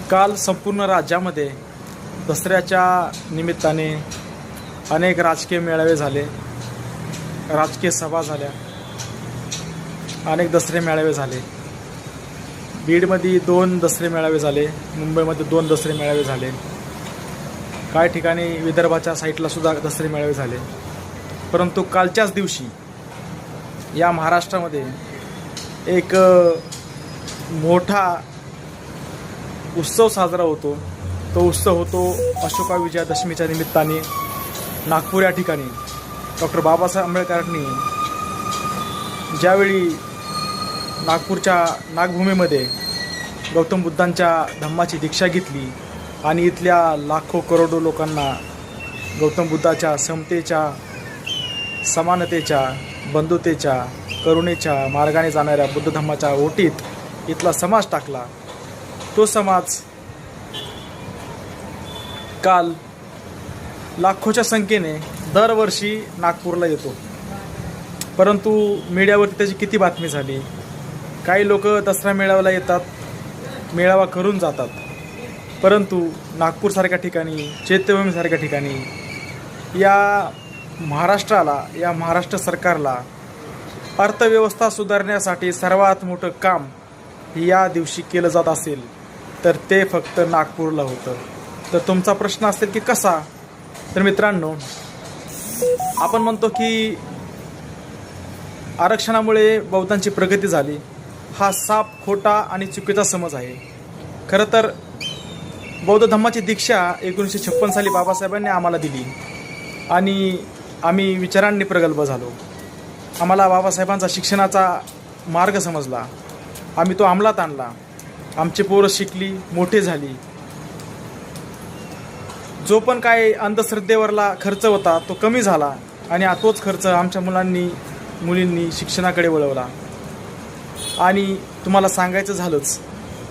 काल संपूर्ण राज्यामध्ये दसऱ्याच्या निमित्ताने अनेक राजकीय मेळावे झाले, राजकीय सभा झाल्या, अनेक दसरे मेळावे झाले. बीडमध्ये 2 दसरे मेळावे झाले, मुंबईमध्ये 2 दसरे मेळावे झाले, काही ठिकाणी विदर्भाच्या साईडला सुद्धा दसरे मेळावे झाले. परंतु कालच्याच दिवशी या महाराष्ट्रामध्ये एक मोठा उत्सव साजरा होतो. तो उत्सव होतो अशोका विजयादशमीच्या निमित्ताने नागपूर या ठिकाणी डॉक्टर बाबासाहेब आंबेडकरांनी ज्यावेळी नागपूरच्या नागभूमीमध्ये गौतम बुद्धांच्या धम्माची दीक्षा घेतली आणि इथल्या लाखो करोडो लोकांना गौतम बुद्धाच्या समतेच्या, समानतेच्या, बंधुतेच्या, करुणेच्या मार्गाने जाणाऱ्या बुद्ध धम्माच्या ओटीत इथला समाज टाकला. तो समाज काल लाखोच्या संख्येने दरवर्षी नागपूरला येतो. परंतु मीडियावरती त्याची किती बातमी झाली. काही लोक दसरा मेळाव्याला येतात, मेळावा करून जातात, परंतु नागपूरसारख्या ठिकाणी, चैत्यभूमीसारख्या ठिकाणी या महाराष्ट्राला, या महाराष्ट्र सरकारला अर्थव्यवस्था सुधारण्यासाठी सर्वात मोठं काम या दिवशी केलं जात असेल तर ते फक्त नागपूरला होतं. तर तुमचा प्रश्न असेल की कसा? तर मित्रांनो, आपण म्हणतो की आरक्षणामुळे बौद्धांची प्रगती झाली. हा साफ खोटा आणि चुकीचा समज आहे. खरं तर बौद्ध धम्माची दीक्षा 1956 साली बाबासाहेबांनी आम्हाला दिली आणि आम्ही विचारांनी प्रगल्भ झालो. आम्हाला बाबासाहेबांचा शिक्षणाचा मार्ग समजला, आम्ही तो अंमलात आणला. आमची पोरं शिकली, मोठी झाली. जो पण काय अंधश्रद्धेवरला खर्च होता तो कमी झाला आणि तोच खर्च आमच्या मुलींनी शिक्षणाकडे वळवला. आणि तुम्हाला सांगायचं झालंच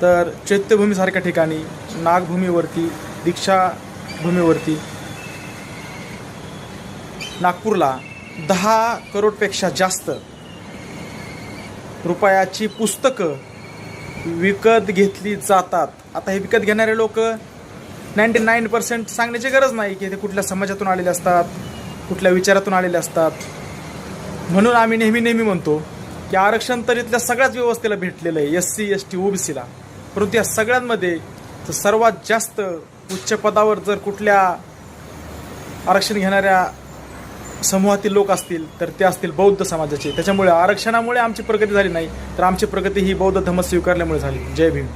तर चैत्यभूमीसारख्या ठिकाणी, नागभूमीवरती, दीक्षाभूमीवरती नागपूरला 10 करोडपेक्षा जास्त रुपयाची पुस्तकं विकत घेतली जातात. आता हे विकत घेणारे लोक 99% सांगण्याची गरज नाही की ते कुठल्या समाजातून आलेले असतात, कुठल्या विचारातून आलेले असतात. म्हणून आम्ही नेहमी म्हणतो की आरक्षण तर इथल्या सगळ्याच व्यवस्थेला भेटलेलं आहे, SC ST OBCला. परंतु या सगळ्यांमध्ये सर्वात जास्त उच्च पदावर जर कुठल्या आरक्षण घेणाऱ्या समूहातील लोक असतील तर ते असतील बौद्ध समाजाचे. त्याच्यामुळे आरक्षणामुळे आमची प्रगती झाली नाही, तर आमची प्रगती ही बौद्ध धम्म स्वीकारल्यामुळे झाली. जय भीम.